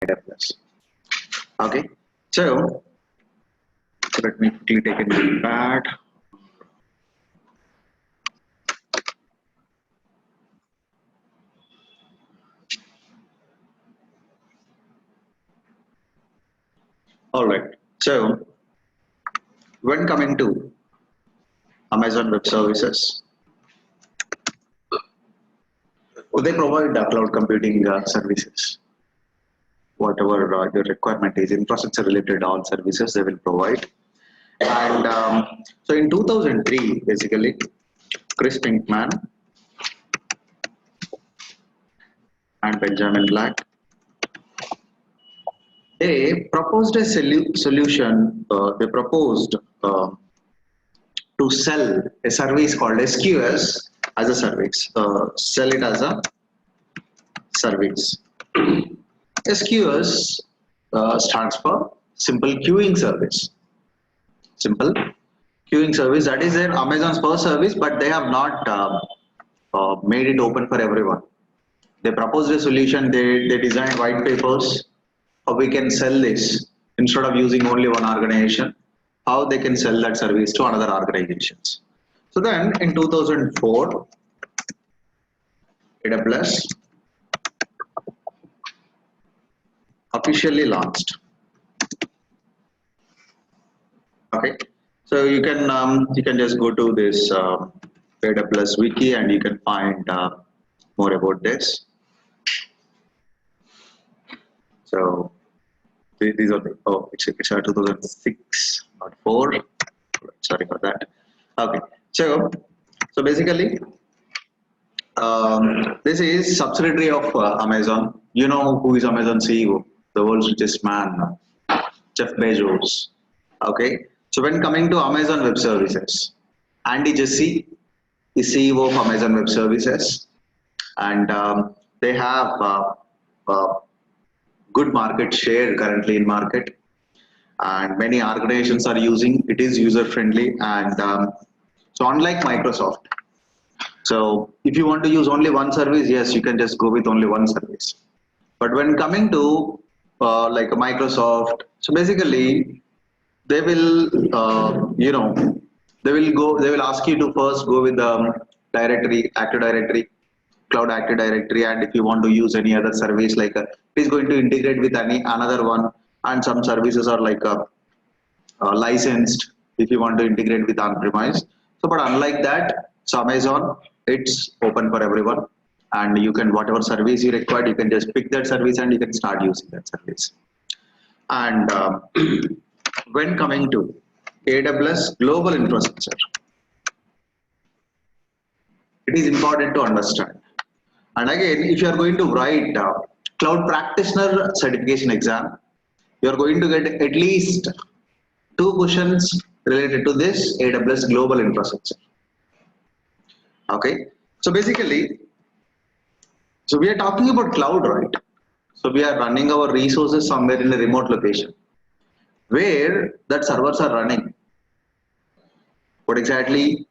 AWS. Okay, so let me quickly take a notepad. All right, so when coming to Amazon Web Services, they provide cloud computing services. Whatever your requirement is, infrastructure related all services they will provide. And so in 2003, basically, Chris Pinkman and Benjamin Black, they proposed a solution. They proposed to sell a service called SQS as a service. Sell it as a service. SQS stands for Simple Queuing Service. Simple Queuing Service. That is their Amazon's first service, but they have not made it open for everyone. They proposed a solution. They designed white papers. How we can sell this instead of using only one organization. How they can sell that service to another organizations. So then in 2004, AWS officially launched. Okay, so you can just go to this AWS wiki and you can find more about this. So these are the, it's 2006, not 4. Sorry for that. Okay, so basically this is subsidiary of Amazon. You know who is Amazon CEO, the world's richest man, Jeff Bezos. Okay, so when coming to Amazon Web Services, Andy Jassy is CEO of Amazon Web Services, and they have good market share currently in market, and many organizations are using it. Is user friendly, and so unlike Microsoft, so if you want to use only one service, yes, you can just go with only one service. But when coming to like Microsoft, so basically they will they will ask you to first go with the directory, Active Directory, Cloud Active Directory, and if you want to use any other service, like it is going to integrate with another one, and some services are like licensed if you want to integrate with on-premise. So but unlike that, so Amazon, it's open for everyone, and you can, whatever service you require, you can just pick that service and you can start using that service. And when coming to AWS global infrastructure, it is important to understand. And again, if you are going to write cloud practitioner certification exam, you are going to get at least 2 questions related to this AWS global infrastructure. Okay, so basically, so we are talking about cloud, right? So we are running our resources somewhere in a remote location where that servers are running. What exactly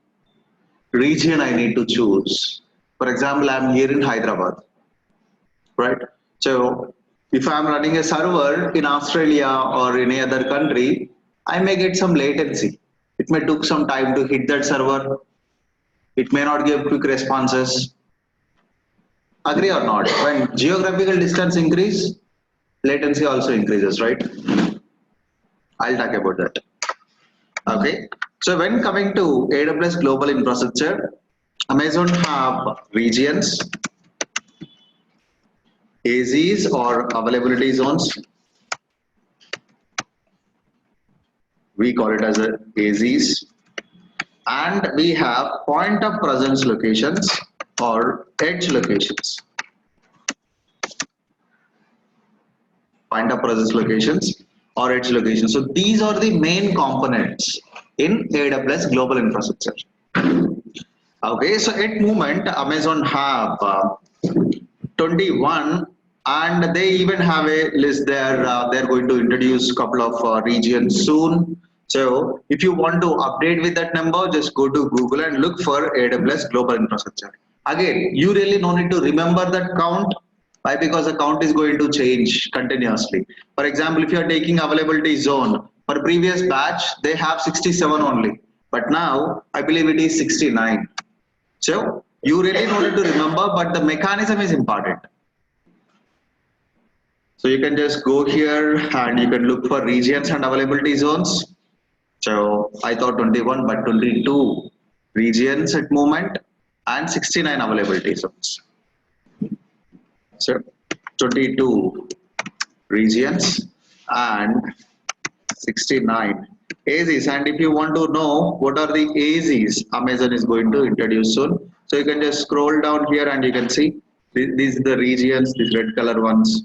region I need to choose? For example, I'm here in Hyderabad, right? So if I'm running a server in Australia or any other country, I may get some latency. It may take some time to hit that server. It may not give quick responses. Agree or not? When geographical distance increase, latency also increases, right? I'll talk about that. Okay. So when coming to AWS global infrastructure, Amazon have regions, AZs or availability zones. We call it as a AZs, and we have point of presence locations or edge locations. Point of presence locations or edge locations. So these are the main components in AWS global infrastructure. Okay, so at moment Amazon have 21, and they even have a list there. They're going to introduce a couple of regions soon. So if you want to update with that number, just go to Google and look for AWS global infrastructure. Again, you really don't need to remember that count. Why? Because the count is going to change continuously. For example, if you are taking availability zone, for previous batch, they have 67 only. But now, I believe it is 69. So, you really wanted to remember, but the mechanism is important. So you can just go here and you can look for regions and availability zones. So I thought 21, but 22 regions at moment and 69 availability zones. So 22 regions and 69 AZs. And if you want to know what are the AZs Amazon is going to introduce soon, so you can just scroll down here and you can see these are the regions, these red color ones.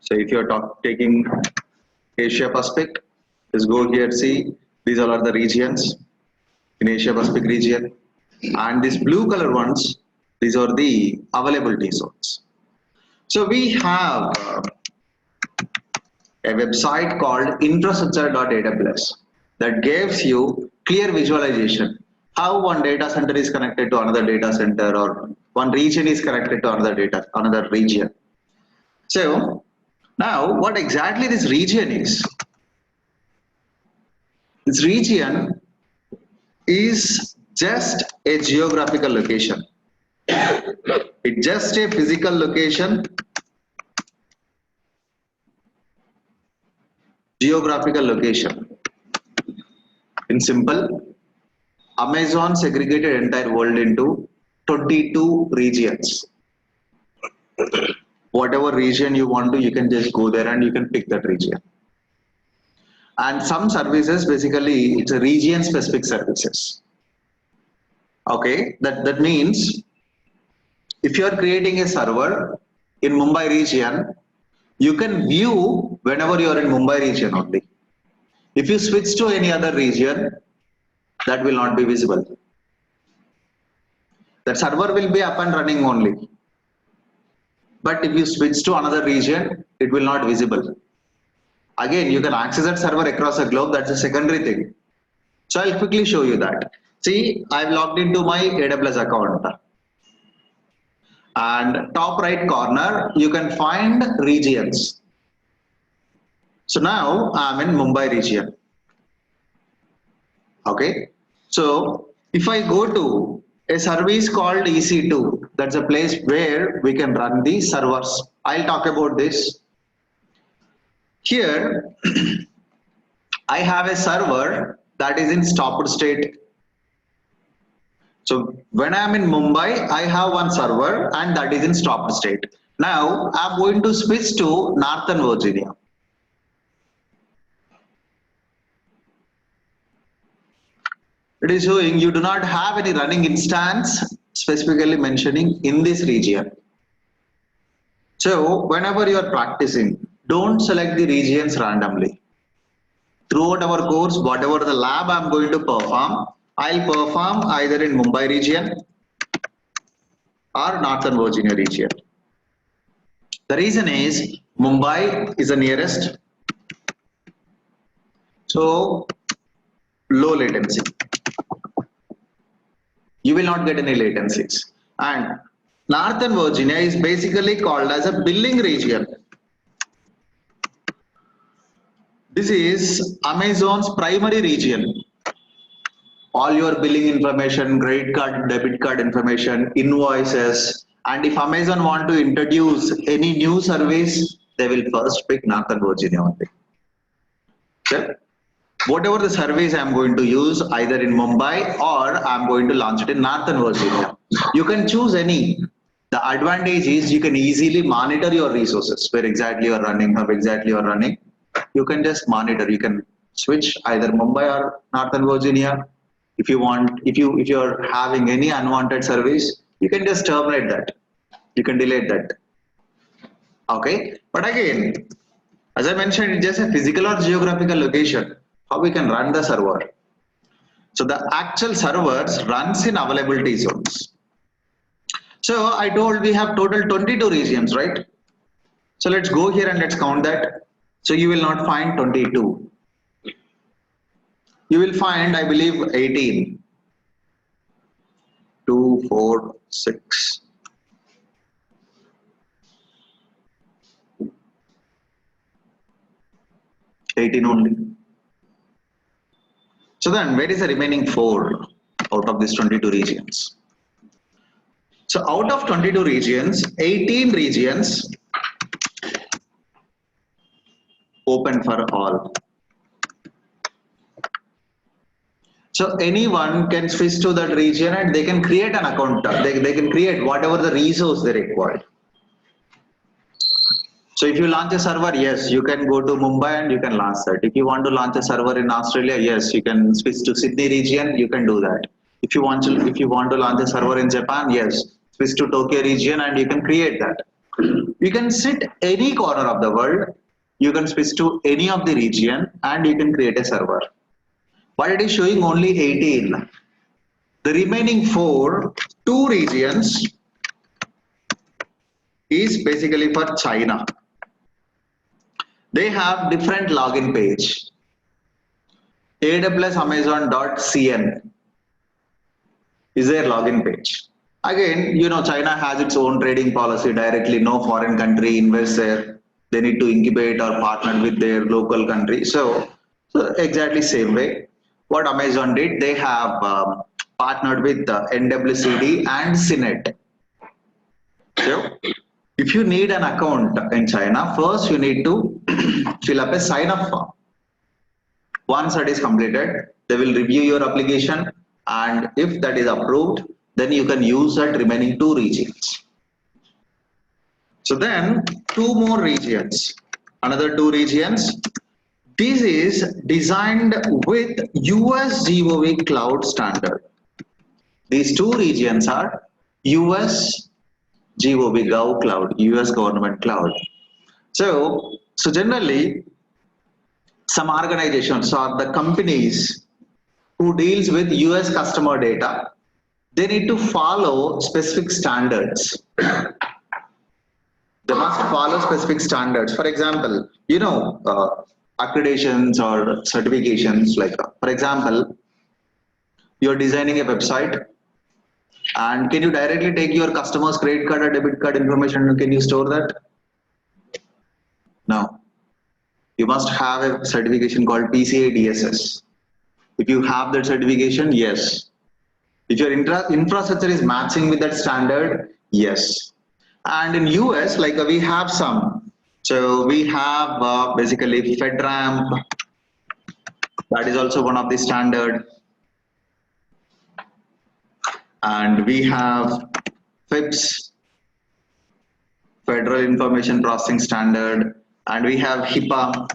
So if you're taking Asia Pacific, just go here, see, these all are the regions in Asia Pacific region. And these blue color ones, these are the availability zones. So we have a website called infrastructure.aws that gives you clear visualization how one data center is connected to another data center or one region is connected to another region. So now what exactly this region is? This region is just a geographical location. It's just a physical location, geographical location. In simple, Amazon segregated entire world into 22 regions. Whatever region you want to, you can just go there and you can pick that region. And some services, basically, it's a region specific services. Okay, that means if you are creating a server in Mumbai region, you can view whenever you are in Mumbai region only. If you switch to any other region, that will not be visible. That server will be up and running only. But if you switch to another region, it will not visible. Again, you can access that server across the globe. That's a secondary thing. So I'll quickly show you that. See, I've logged into my AWS account. And top right corner, you can find regions. So now I'm in Mumbai region. Okay. So if I go to a service called EC2, that's a place where we can run the servers. I'll talk about this. Here, I have a server that is in stopped state. So when I'm in Mumbai, I have one server and that is in stopped state. Now I'm going to switch to Northern Virginia. It is showing you do not have any running instance specifically mentioning in this region. So whenever you are practicing, don't select the regions randomly. Throughout our course, whatever the lab I'm going to perform, I'll perform either in Mumbai region or Northern Virginia region. The reason is Mumbai is the nearest, so low latency. You will not get any latencies. And Northern Virginia is basically called as a billing region. This is Amazon's primary region. All your billing information, credit card, debit card information, invoices, and if Amazon want to introduce any new service, they will first pick Northern Virginia only. Okay? Whatever the service I'm going to use, either in Mumbai or I'm going to launch it in Northern Virginia. You can choose any. The advantage is you can easily monitor your resources, where exactly you're running, how exactly you're running. You can just monitor. You can switch either Mumbai or Northern Virginia. If you want, if you're having any unwanted service, you can just terminate that. You can delete that. Okay. But again, as I mentioned, it's just a physical or geographical location. How we can run the server. So the actual servers runs in availability zones. So I told we have total 22 regions, right? So let's go here and let's count that. So you will not find 22. You will find, I believe, 18. 2, 4, 6. $18 only. So then where is the remaining 4 out of these 22 regions? So out of 22 regions, 18 regions open for all. So anyone can switch to that region and they can create an account. They can create whatever the resource they require. So if you launch a server, yes, you can go to Mumbai and you can launch that. If you want to launch a server in Australia, yes, you can switch to Sydney region, you can do that. If you want to launch a server in Japan, yes, switch to Tokyo region and you can create that. You can sit any corner of the world, you can switch to any of the region and you can create a server. But it is showing only 18. The remaining 2 regions is basically for China. They have different login page. AWS Amazon.cn is their login page. Again, China has its own trading policy directly. No foreign country invests there. They need to incubate or partner with their local country. So exactly same way. What Amazon did, they have partnered with NWCD and CNET. So if you need an account in China, first you need to fill up a sign-up form. Once that is completed, they will review your application, and if that is approved, then you can use that remaining 2 regions. So then 2 more regions, another 2 regions. This is designed with US GOV cloud standard. These 2 regions are US GOV cloud, US government cloud. So generally, some organizations or the companies who deals with US customer data, they need to follow specific standards. They must follow specific standards. For example, accreditations or certifications, like for example, you're designing a website, and can you directly take your customer's credit card or debit card information and can you store that? No. You must have a certification called PCI DSS. If you have that certification, yes. If your infrastructure is matching with that standard, yes. And in US, like we have some. So we have basically FedRAMP. That is also one of the standard. And we have FIPS, Federal Information Processing Standard, and we have HIPAA.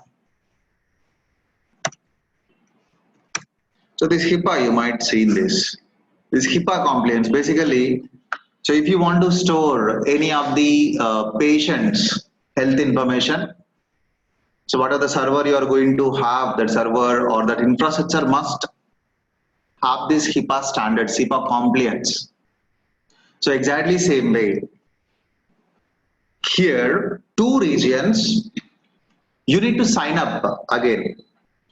So this HIPAA, you might see this. This HIPAA compliance, basically, so if you want to store any of the patient's health information, so whatever the server you are going to have, that server or that infrastructure must have this HIPAA standards, HIPAA compliance. So exactly same way. Here, 2 regions, you need to sign up again.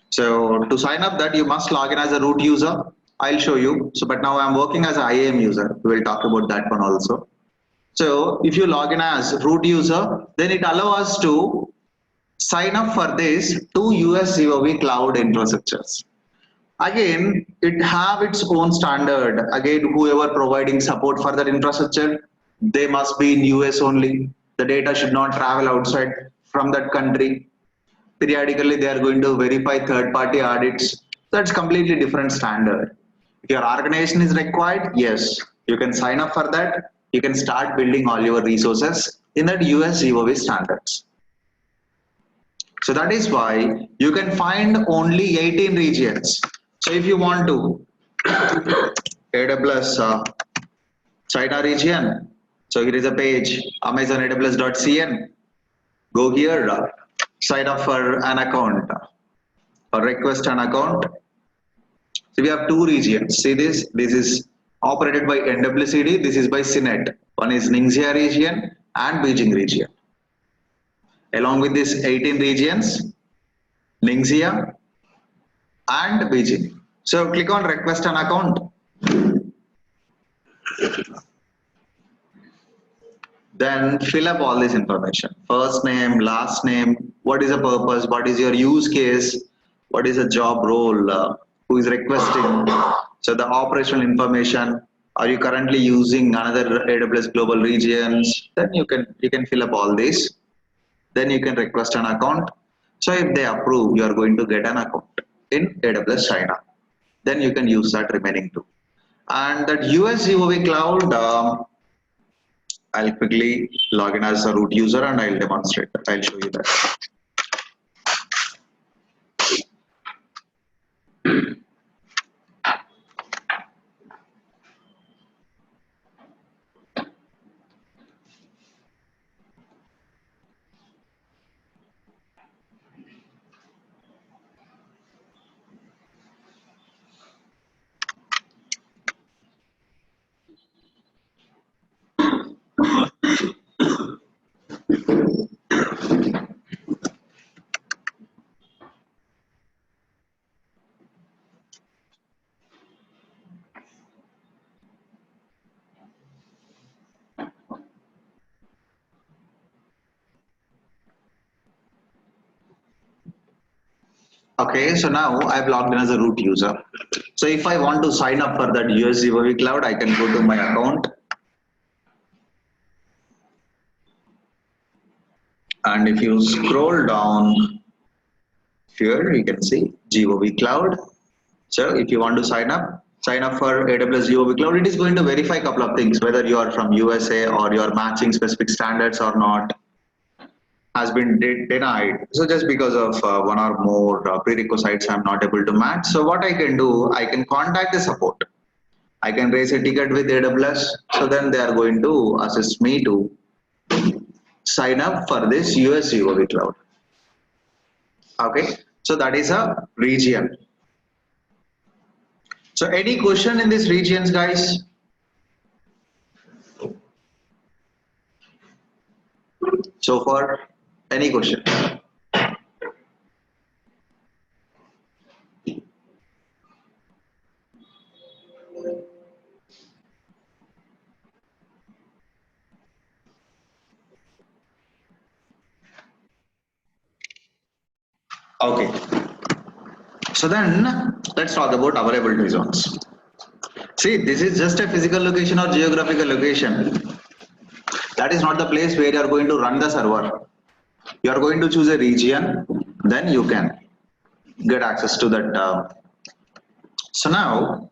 So to sign up that, you must log in as a root user. I'll show you. So, but now I'm working as an IAM user. We will talk about that one also. So if you log in as root user, then it allows us to sign up for this 2 US GOV cloud infrastructures. Again, it have its own standard. Again, whoever providing support for that infrastructure, they must be in US only. The data should not travel outside from that country. Periodically, they are going to verify third-party audits. That's completely different standard. If your organization is required, yes, you can sign up for that. You can start building all your resources in that US GOV standards. So that is why you can find only 18 regions. So if you want to AWS China region, so here is a page, Amazon AWS.cn. Go here, sign up for an account or request an account. So we have 2 regions. See this? This is operated by NWCD. This is by CNET. One is Ningxia region and Beijing region. Along with these 18 regions, Ningxia and Beijing. So click on request an account. Then fill up all this information. First name, last name, what is the purpose, what is your use case, what is the job role, who is requesting. So the operational information, are you currently using another AWS global regions? Then you can fill up all this. Then you can request an account. So if they approve, you are going to get an account in AWS China. Then you can use that remaining too. And that US GOV cloud, I'll quickly log in as a root user and I'll demonstrate that. I'll show you that. Okay, so now I've logged in as a root user. So if I want to sign up for that US GOV cloud, I can go to my account. And if you scroll down here, you can see GOV cloud. So if you want to sign up for AWS GOV cloud, it is going to verify a couple of things, whether you are from USA or you are matching specific standards or not. Has been denied. So just because of one or more prerequisites, I'm not able to match. So what I can do, I can contact the support. I can raise a ticket with AWS. So then they are going to assist me to sign up for this US GOV cloud. Okay, so that is a region. So any question in these regions, guys? So far, any question? Okay. So then let's talk about availability zones. See, this is just a physical location or geographical location. That is not the place where you are going to run the server. You are going to choose a region, then you can get access to that. So now,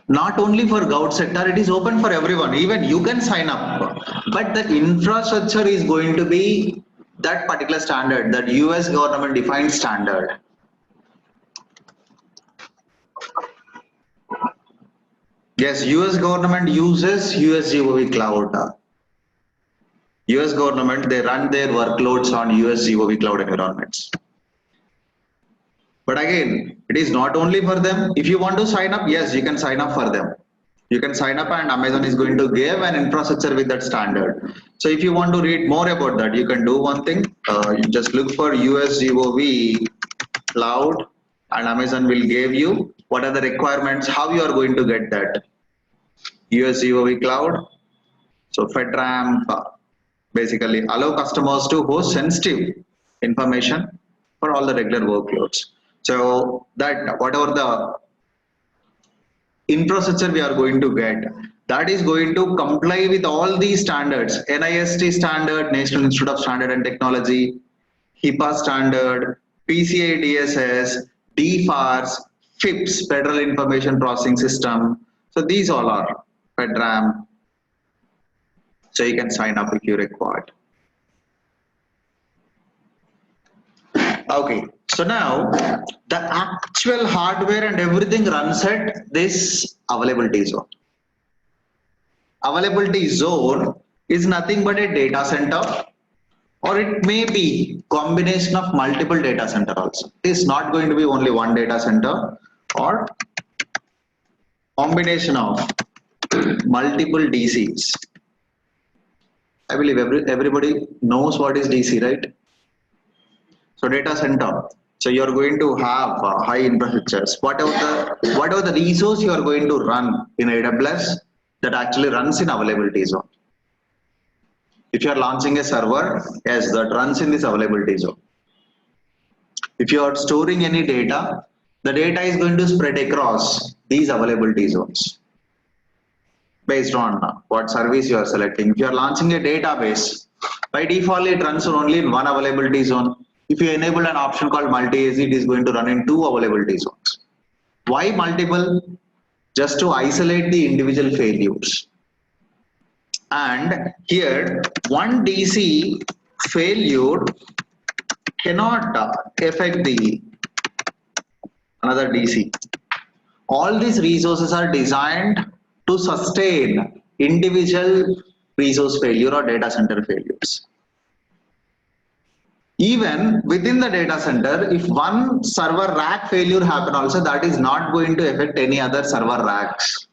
not only for Gout sector, it is open for everyone. Even you can sign up, but the infrastructure is going to be that particular standard, that US government defined standard. Yes, US government uses US GOV cloud. US government, they run their workloads on US GOV cloud environments. But again, it is not only for them. If you want to sign up, yes, you can sign up for them. You can sign up and Amazon is going to give an infrastructure with that standard. So if you want to read more about that, you can do one thing. You just look for US GOV cloud and Amazon will give you what are the requirements, how you are going to get that. US GOV cloud. So FedRAMP basically allow customers to host sensitive information for all the regular workloads. So that whatever the infrastructure we are going to get, that is going to comply with all these standards: NIST standard, National Institute of Standard and Technology, HIPAA standard, PCI DSS, DFARS, FIPS, Federal Information Processing System. So these all are FedRAMP. So you can sign up if you require. Okay, so now the actual hardware and everything runs at this availability zone. Availability zone is nothing but a data center, or it may be combination of multiple data center also. It is not going to be only one data center or combination of multiple DCs. I believe everybody knows what is DC, right? So data center. So you are going to have high infrastructures. Whatever the resource you are going to run in AWS, that actually runs in availability zone. If you are launching a server, yes, that runs in this availability zone. If you are storing any data, the data is going to spread across these availability zones based on what service you are selecting. If you are launching a database, by default it runs only in one availability zone. If you enable an option called multi-AZ, it is going to run in two availability zones. Why multiple? Just to isolate the individual failures. And here, one DC failure cannot affect the another DC. All these resources are designed to sustain individual resource failure or data center failures. Even within the data center, if one server rack failure happen also, that is not going to affect any other server racks.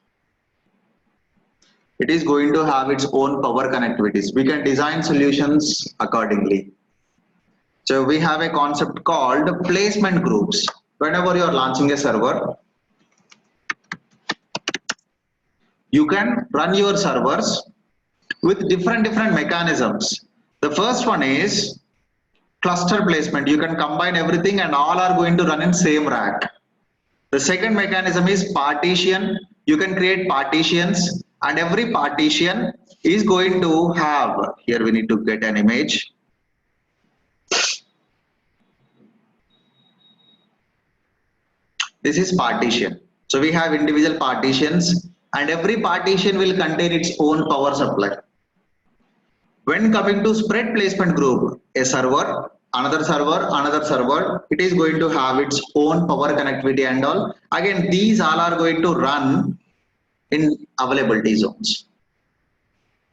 It is going to have its own power connectivities. We can design solutions accordingly. So we have a concept called placement groups. Whenever you are launching a server, you can run your servers with different mechanisms. The first one is cluster placement. You can combine everything and all are going to run in same rack. The second mechanism is partition. You can create partitions and every partition is going to have, here we need to get an image. This is partition. So we have individual partitions and every partition will contain its own power supply. When coming to spread placement group, a server, another server, it is going to have its own power connectivity and all. Again, these all are going to run in availability zones.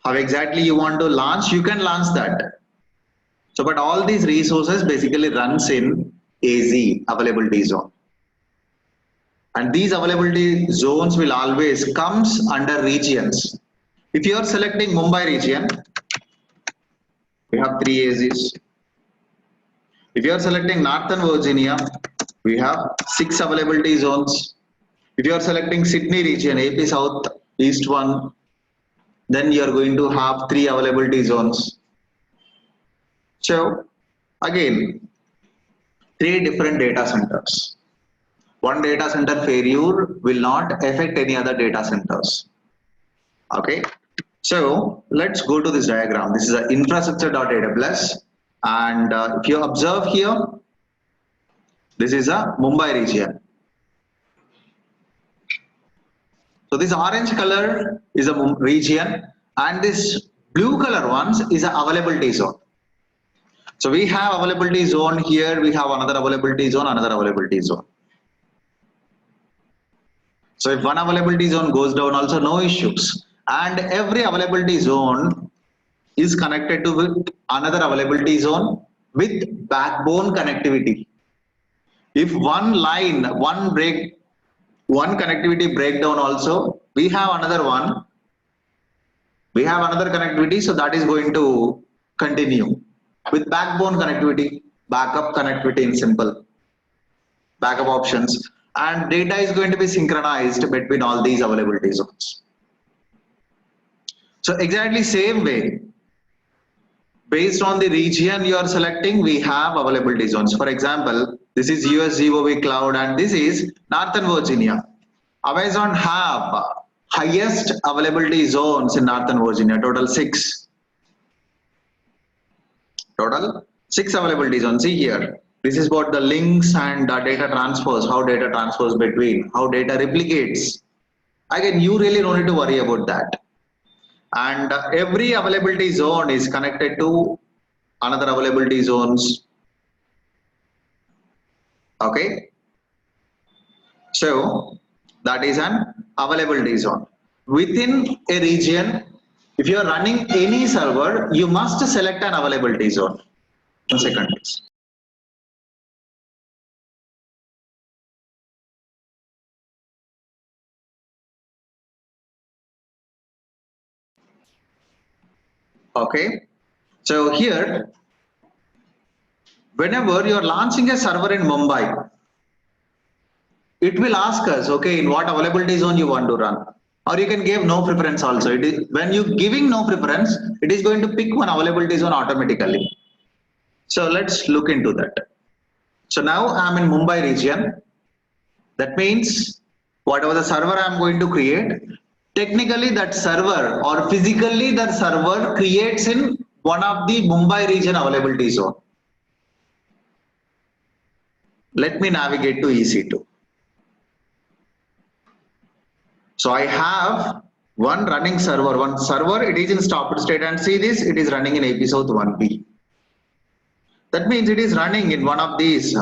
How exactly you want to launch, you can launch that. So, but all these resources basically runs in AZ, availability zone. And these availability zones will always comes under regions. If you are selecting Mumbai region, we have 3 AZs. If you are selecting Northern Virginia, we have 6 availability zones. If you are selecting Sydney region, AP South East 1, then you are going to have 3 availability zones. So again, 3 different data centers. One data center failure will not affect any other data centers. Okay. So let's go to this diagram. This is a infrastructure.aws, and if you observe here, this is a Mumbai region. So this orange color is a region and this blue color ones is a availability zone. So we have availability zone here, we have another availability zone, another availability zone. So if one availability zone goes down also no issues, and every availability zone is connected to with another availability zone with backbone connectivity. If one line, one connectivity breakdown also, we have another one. We have another connectivity, so that is going to continue with backbone connectivity, backup connectivity in simple, backup options, and data is going to be synchronized between all these availability zones. So exactly same way, based on the region you are selecting, we have availability zones. For example, this is US GOV cloud and this is Northern Virginia. Amazon have highest availability zones in Northern Virginia, total 6. Total 6 availability zones. See here, this is about the links and data transfers, how data transfers between, how data replicates. Again, you really don't need to worry about that. And every availability zone is connected to another availability zones. Okay. So that is an availability zone. Within a region, if you are running any server, you must select an availability zone. 1 second, please. Okay. So here, whenever you're launching a server in Mumbai, it will ask us, okay, in what availability zone you want to run. Or you can give no preference also. It is when you giving no preference, it is going to pick one availability zone automatically. So let's look into that. So now I'm in Mumbai region. That means whatever the server I'm going to create, technically that server or physically that server creates in one of the Mumbai region availability zone. Let me navigate to EC2. So I have one running server, it is in stopped state, and see this, it is running in AP South 1B. That means it is running in one of these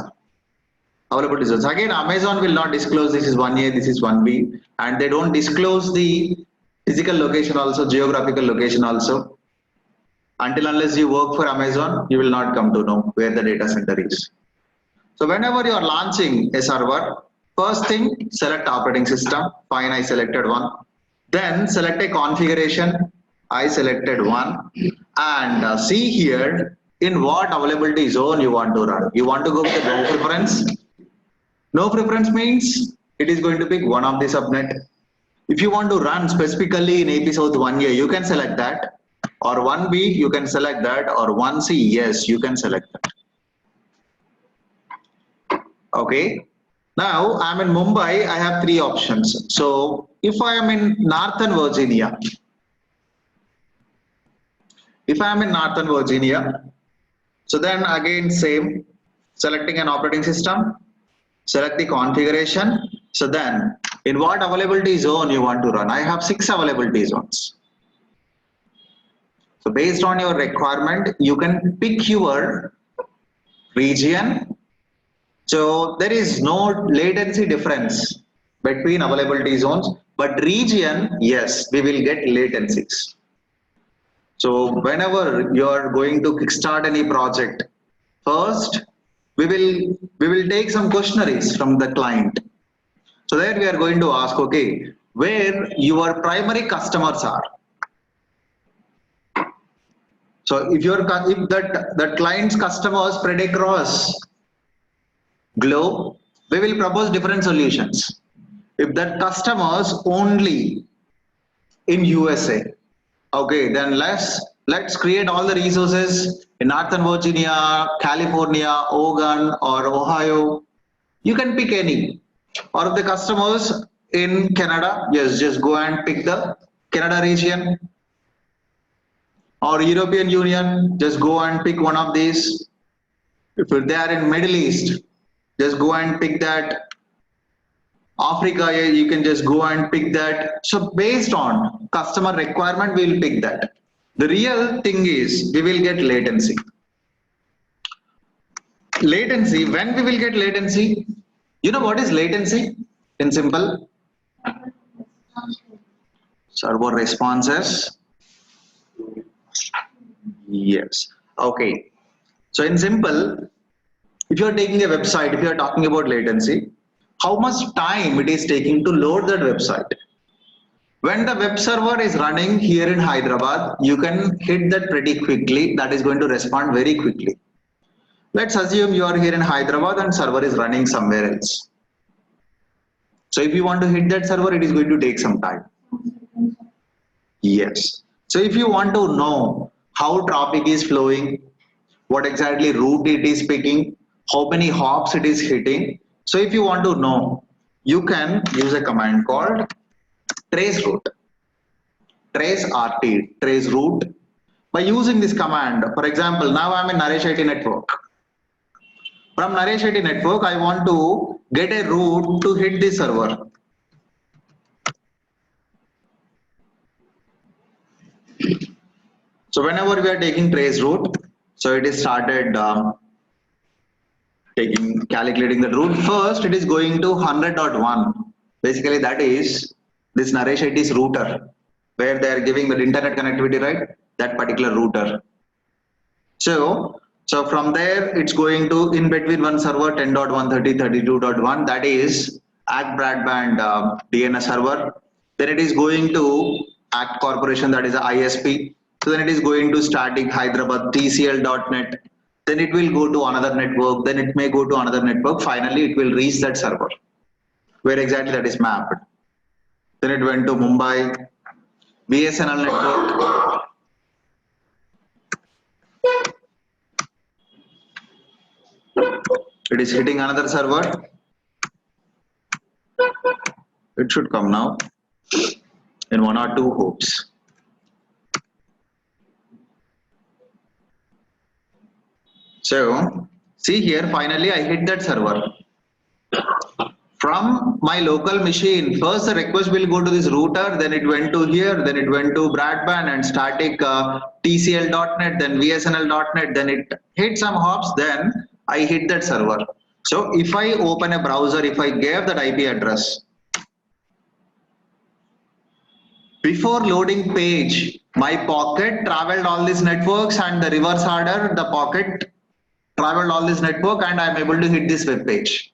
availability zones. Again, Amazon will not disclose this is 1A, this is 1B, and they don't disclose the physical location also, geographical location also. Until unless you work for Amazon, you will not come to know where the data center is. So whenever you are launching a server, first thing, select operating system. Fine, I selected one. Then select a configuration. I selected one. And see here, in what availability zone you want to run. You want to go with the no preference. No preference means it is going to pick one of the subnet. If you want to run specifically in AP South 1A, you can select that. Or 1B, you can select that. Or 1C, yes, you can select that. Okay. Now I'm in Mumbai, I have three options. So if I am in Northern Virginia, so then again same, selecting an operating system, select the configuration. So then in what availability zone you want to run? I have 6 availability zones. So based on your requirement, you can pick your region. So there is no latency difference between availability zones, but region, yes, we will get latencies. So whenever you are going to kickstart any project, first we will take some questionnaires from the client. So there we are going to ask, okay, where your primary customers are. So if that client's customers spread across globe, we will propose different solutions. If that customers only in USA, okay, then let's create all the resources in Northern Virginia, California, Oregon, or Ohio. You can pick any. Or if the customers in Canada, yes, just go and pick the Canada region. Or European Union, just go and pick one of these. If they are in Middle East, just go and pick that. Africa, you can just go and pick that. So based on customer requirement, we will pick that. The real thing is we will get latency. Latency, when we will get latency, you know what is latency in simple? Server responses. Yes. Okay. So in simple, if you are taking a website, if you are talking about latency, how much time it is taking to load that website. When the web server is running here in Hyderabad, you can hit that pretty quickly. That is going to respond very quickly. Let's assume you are here in Hyderabad and server is running somewhere else. So if you want to hit that server, it is going to take some time. Yes. So if you want to know how traffic is flowing, what exactly route it is picking, how many hops it is hitting. So if you want to know, you can use a command called trace route, trace RT, trace route. By using this command, for example, now I'm in Naresh IT network. From Naresh IT network, I want to get a route to hit this server. So whenever we are taking trace route, so it is started calculating the route. First, it is going to 100.1. Basically, that is this Naresh IT's router, where they are giving the internet connectivity, right? That particular router. So from there, it's going to in between one server 10.130.32.1. That is Act Broadband DNS server. Then it is going to Act Corporation, that is a ISP. So then it is going to static Hyderabad TCL.net. then it will go to another network, then it may go to another network, finally it will reach that server, where exactly that is mapped. Then it went to Mumbai, BSNL network. It is hitting another server. It should come now in 1 or 2 hopes. So see here, finally I hit that server. From my local machine, first the request will go to this router, then it went to here, then it went to broadband and static TCL.net, then VSNL.net, then it hit some hops, then I hit that server. So if I open a browser, if I gave that IP address, before loading page, my pocket traveled all these networks, and the reverse order, the pocket traveled all this network, and I'm able to hit this web page.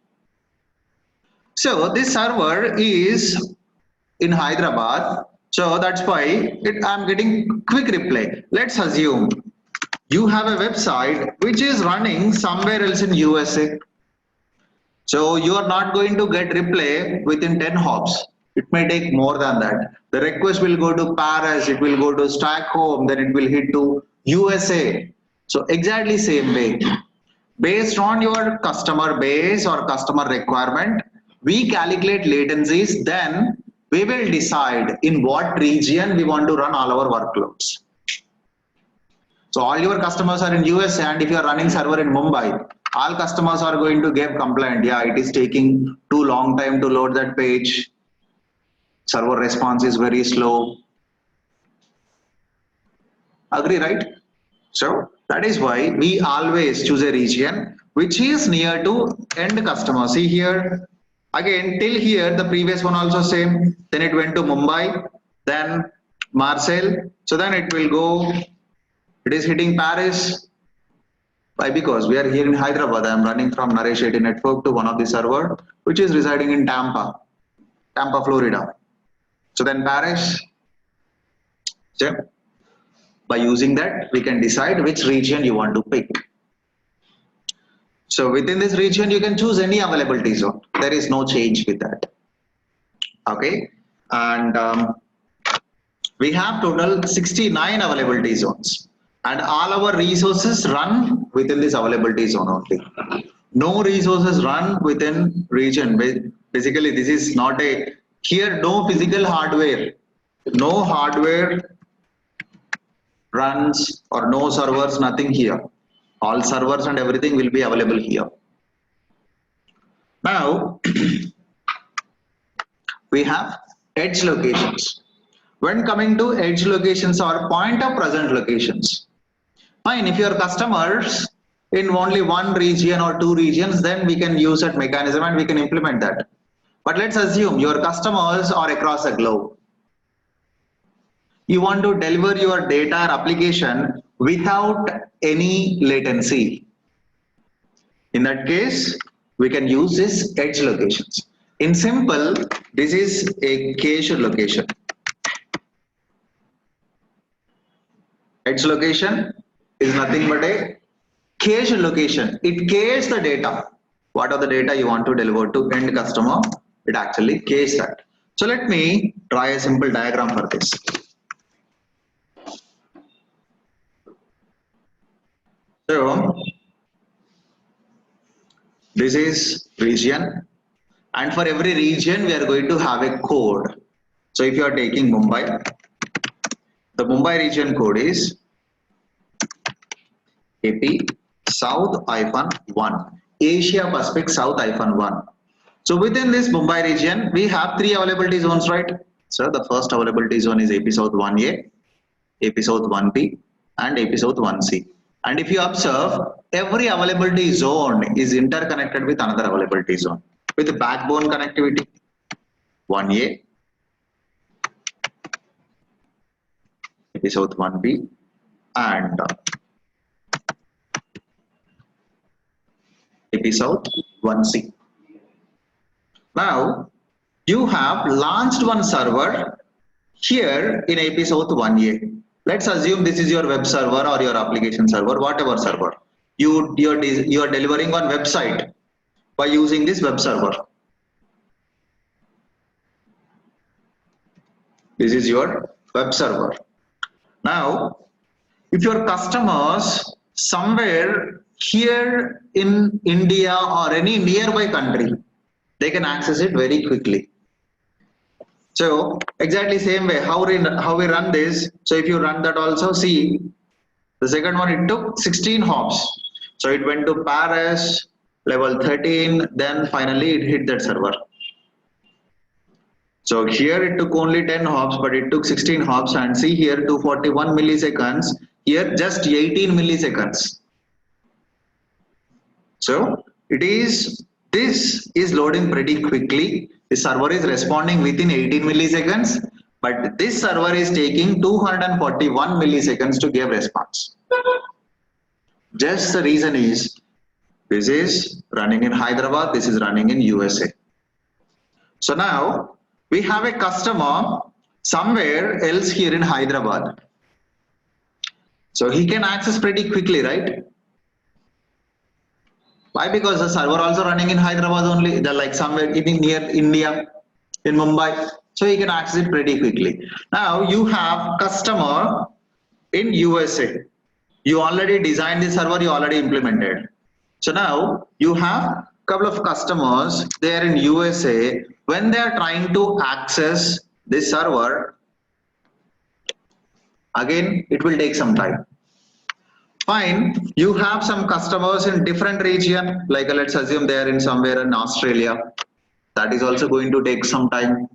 So this server is in Hyderabad, so that's why I'm getting quick reply. Let's assume you have a website which is running somewhere else in USA. So you are not going to get reply within 10 hops. It may take more than that. The request will go to Paris, it will go to Stockholm, then it will hit to USA. So exactly same way. Based on your customer base or customer requirement, we calculate latencies, then we will decide in what region we want to run all our workloads. So all your customers are in US, and if you are running server in Mumbai, all customers are going to give complaint. Yeah, it is taking too long time to load that page. Server response is very slow. Agree, right? So that is why we always choose a region which is near to end customer. See here, again till here the previous one also same, then it went to Mumbai, then Marseille, so then it will go, it is hitting Paris. Why? Because we are here in Hyderabad. I am running from Naresh 80 network to one of the server which is residing in Tampa, Florida. So then Paris. So by using that, we can decide which region you want to pick. So within this region, you can choose any availability zone. There is no change with that. Okay, and we have total 69 availability zones, and all our resources run within this availability zone only. No resources run within region. Basically, this is not a, here no physical hardware, no hardware runs or no servers, nothing here. All servers and everything will be available here. Now we have edge locations. When coming to edge locations or point of present locations, fine, if your customers in only one region or 2 regions, then we can use that mechanism and we can implement that. But let's assume your customers are across the globe. You want to deliver your data or application without any latency. In that case, we can use this edge locations. In simple, this is a cache location. Edge location is nothing but a cache location. It caches the data. What are the data you want to deliver to end customer? It actually caches that. So let me try a simple diagram for this. So this is region, and for every region we are going to have a code. So if you are taking Mumbai, the Mumbai region code is AP South-1, Asia Pacific South-1. So within this Mumbai region, we have 3 availability zones, right? So the first availability zone is AP South 1A, AP South 1B, and AP South 1C. And if you observe, every availability zone is interconnected with another availability zone with backbone connectivity. 1A, AP South 1B, and AP South 1C. Now you have launched one server here in AP South 1A. Let's assume this is your web server or your application server, whatever server. you are delivering on website by using this web server. This is your web server. Now, if your customers somewhere here in India or any nearby country, they can access it very quickly. So exactly same way how we run this. So if you run that also, see the second one, it took 16 hops. So it went to Paris level 13, then finally it hit that server. So here it took only 10 hops, but it took 16 hops, and see here 241 milliseconds, here just 18 milliseconds. So this is loading pretty quickly. The server is responding within 18 milliseconds, but this server is taking 241 milliseconds to give response. Just the reason is this is running in Hyderabad, this is running in USA. So now we have a customer somewhere else here in Hyderabad. So he can access pretty quickly, right? Why? Because the server also running in Hyderabad only, they're like somewhere in near India, in Mumbai. So he can access it pretty quickly. Now you have customer in USA. You already designed the server, you already implemented. So now you have couple of customers there in USA. When they are trying to access this server, again it will take some time. Fine, you have some customers in different region, like let's assume they are in somewhere in Australia. That is also going to take some time.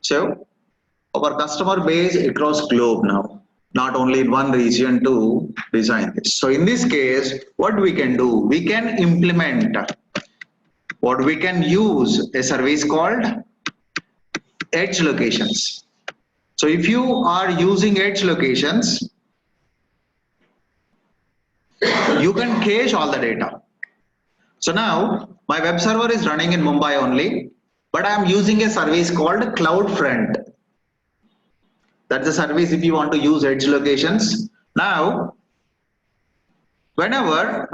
So our customer base across globe now, not only in one region to design this. So in this case, what we can do, we can implement what we can use a service called edge locations. So if you are using edge locations, you can cache all the data. So now my web server is running in Mumbai only, but I am using a service called CloudFront. That's a service if you want to use edge locations. Now, whenever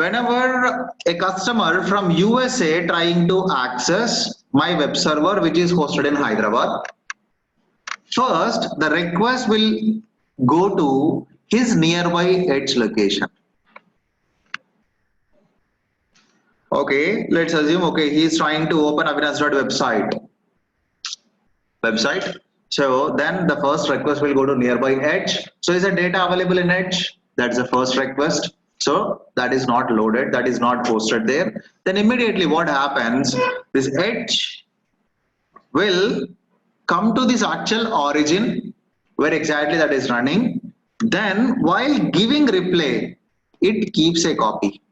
a customer from USA trying to access my web server, which is hosted in Hyderabad, first the request will go to his nearby edge location. Okay, let's assume, okay, he is trying to open Avinash.website. So then the first request will go to nearby edge. So is the data available in edge? That's the first request. So that is not loaded, that is not posted there. Then immediately what happens, this edge will come to this actual origin where exactly that is running. Then while giving replay, it keeps a copy.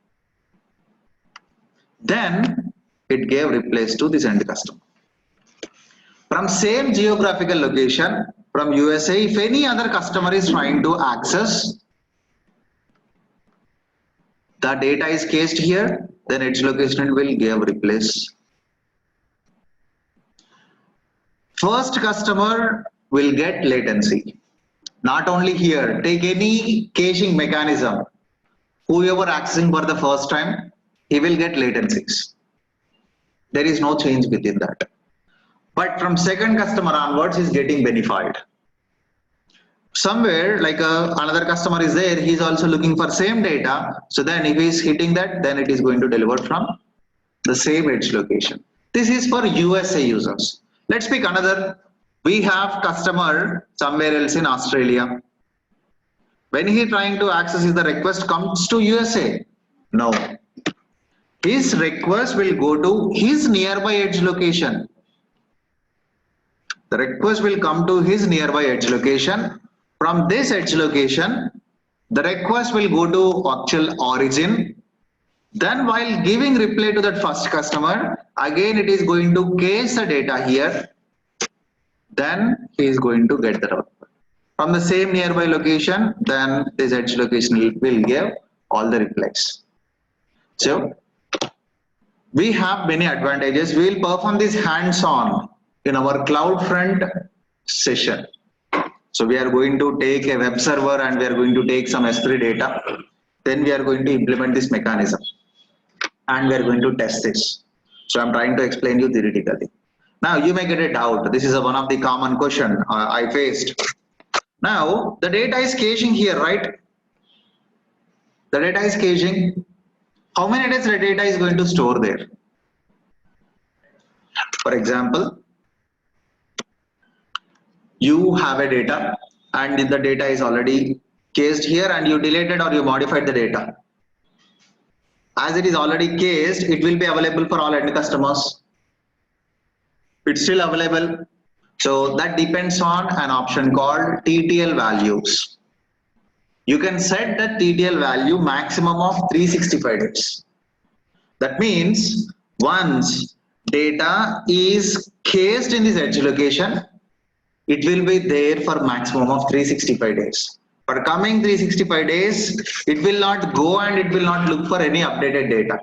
Then it gave replays to this end customer. From same geographical location, from USA, if any other customer is trying to access, the data is cached here, then edge location will give replays. First customer will get latency. Not only here, take any caching mechanism. Whoever accessing for the first time, he will get latencies. There is no change within that. But from second customer onwards, he's getting benefited. Somewhere like another customer is there, he's also looking for same data. So then if he's hitting that, then it is going to deliver from the same edge location. This is for USA users. Let's pick another. We have customer somewhere else in Australia. When he trying to access, the request comes to USA? No. His request will go to his nearby edge location. The request will come to his nearby edge location. From this edge location, the request will go to actual origin. Then while giving reply to that first customer, again it is going to cache the data here. Then he is going to get the output. From the same nearby location, then this edge location will give all the replies. So we have many advantages. We will perform this hands-on in our CloudFront session. So we are going to take a web server and we are going to take some S3 data. Then we are going to implement this mechanism and we are going to test this. So I'm trying to explain you theoretically. Now you may get a doubt. This is one of the common question I faced. Now the data is caching here, right? The data is caching. How many days the data is going to store there? For example, you have a data and the data is already cached here and you deleted or you modified the data. As it is already cached, it will be available for all end customers. It's still available. So that depends on an option called TTL values. You can set the TTL value maximum of 365 days. That means once data is cached in this edge location, it will be there for maximum of 365 days. For coming 365 days, it will not go and it will not look for any updated data.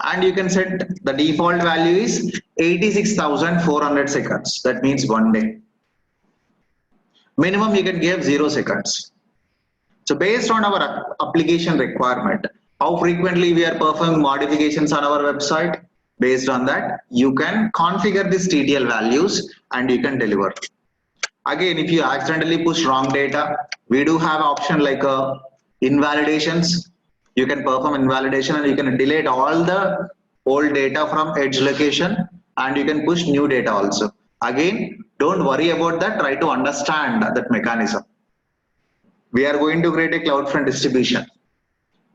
And you can set the default value is 86,400 seconds. That means 1 day. Minimum you can give 0 seconds. So based on our application requirement, how frequently we are performing modifications on our website, based on that, you can configure these TTL values and you can deliver. Again, if you accidentally push wrong data, we do have option like invalidations. You can perform invalidation and you can delete all the old data from edge location and you can push new data also. Again, don't worry about that, try to understand that mechanism. We are going to create a CloudFront distribution.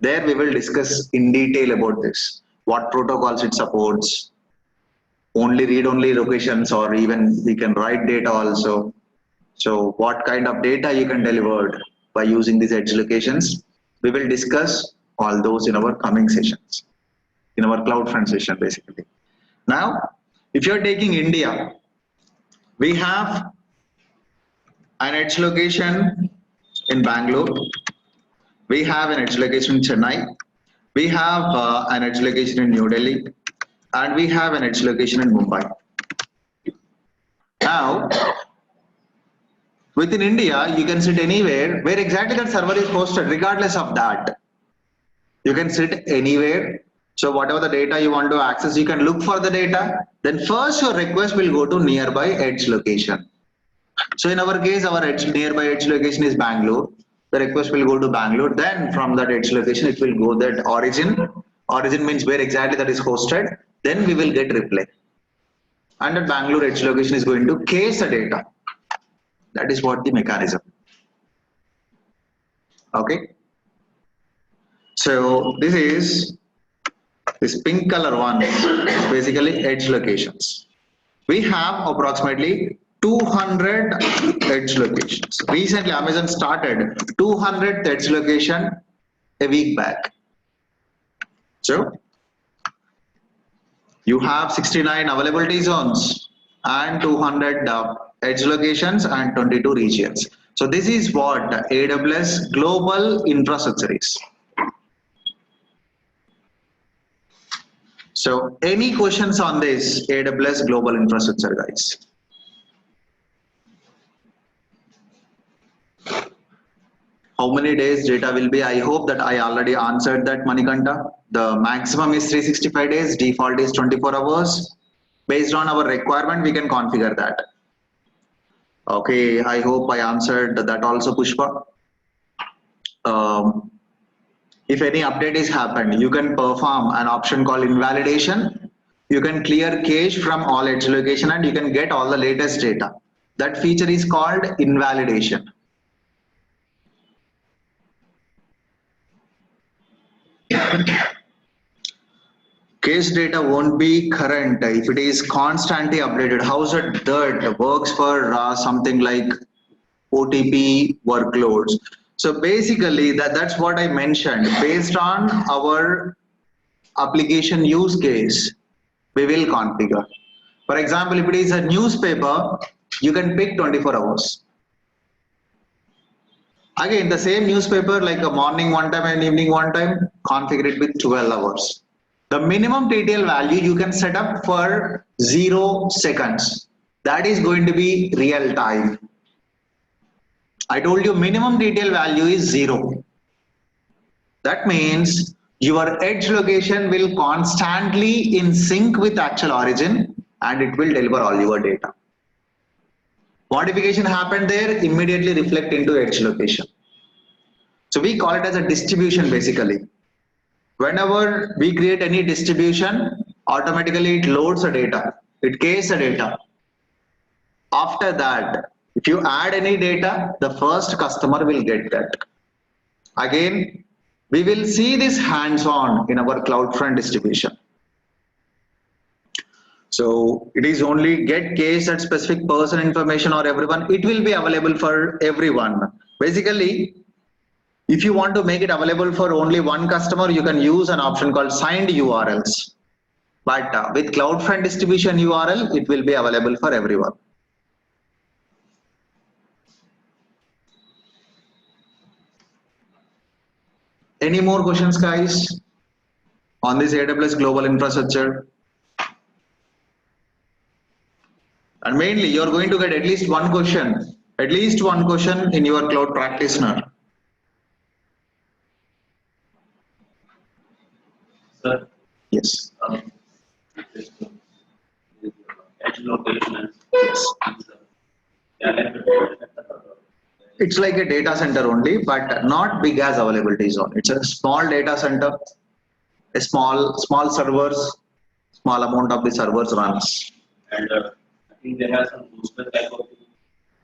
There we will discuss in detail about this, what protocols it supports, only read-only locations, or even we can write data also. So what kind of data you can deliver by using these edge locations. We will discuss all those in our coming sessions, in our CloudFront session basically. Now, if you're taking India, we have an edge location in Bangalore. We have an edge location in Chennai. We have an edge location in New Delhi. And we have an edge location in Mumbai. Now, within India, you can sit anywhere where exactly that server is hosted, regardless of that. You can sit anywhere. So whatever the data you want to access, you can look for the data. Then first your request will go to nearby edge location. So in our case, our nearby edge location is Bangalore. The request will go to Bangalore. Then from that edge location, it will go that origin. Origin means where exactly that is hosted. Then we will get reply. And that Bangalore edge location is going to cache the data. That is what the mechanism. Okay. So this is this pink color one, basically edge locations. We have approximately 200 edge locations. Recently, Amazon started 200 edge location a week back. So you have 69 availability zones and 200 edge locations and 22 regions. So this is what AWS global infrastructure is. So any questions on this AWS global infrastructure, guys? How many days data will be? I hope that I already answered that, Manikanta. The maximum is 365 days, default is 24 hours. Based on our requirement, we can configure that. Okay, I hope I answered that also, Pushpa. If any update is happened, you can perform an option called invalidation. You can clear cache from all edge location and you can get all the latest data. That feature is called invalidation. Cache data won't be current if it is constantly updated. How is it that works for something like OTP workloads? So basically that's what I mentioned. Based on our application use case, we will configure. For example, if it is a newspaper, you can pick 24 hours. Again, the same newspaper, like a morning one time and evening one time, configure it with 12 hours. The minimum TTL value you can set up for 0 seconds. that is going to be real time. I told you minimum detail value is 0. That means your edge location will constantly in sync with actual origin and it will deliver all your data. Modification happened there, immediately reflect into edge location. So we call it as a distribution basically. Whenever we create any distribution, automatically it loads the data, it caches the data. After that, if you add any data, the first customer will get that. Again, we will see this hands-on in our CloudFront distribution. So it is only get case at specific person information or everyone. It will be available for everyone. Basically, if you want to make it available for only one customer, you can use an option called signed URLs. But with CloudFront distribution URL, it will be available for everyone. Any more questions, guys, on this AWS global infrastructure? And mainly, you're going to get at least one question in your cloud practitioner. Sir, Yes. edge location. Yes. It's like a data center only, but not big as availability zone. It's a small data center, a small servers, small amount of the servers runs. And I think they have some booster type of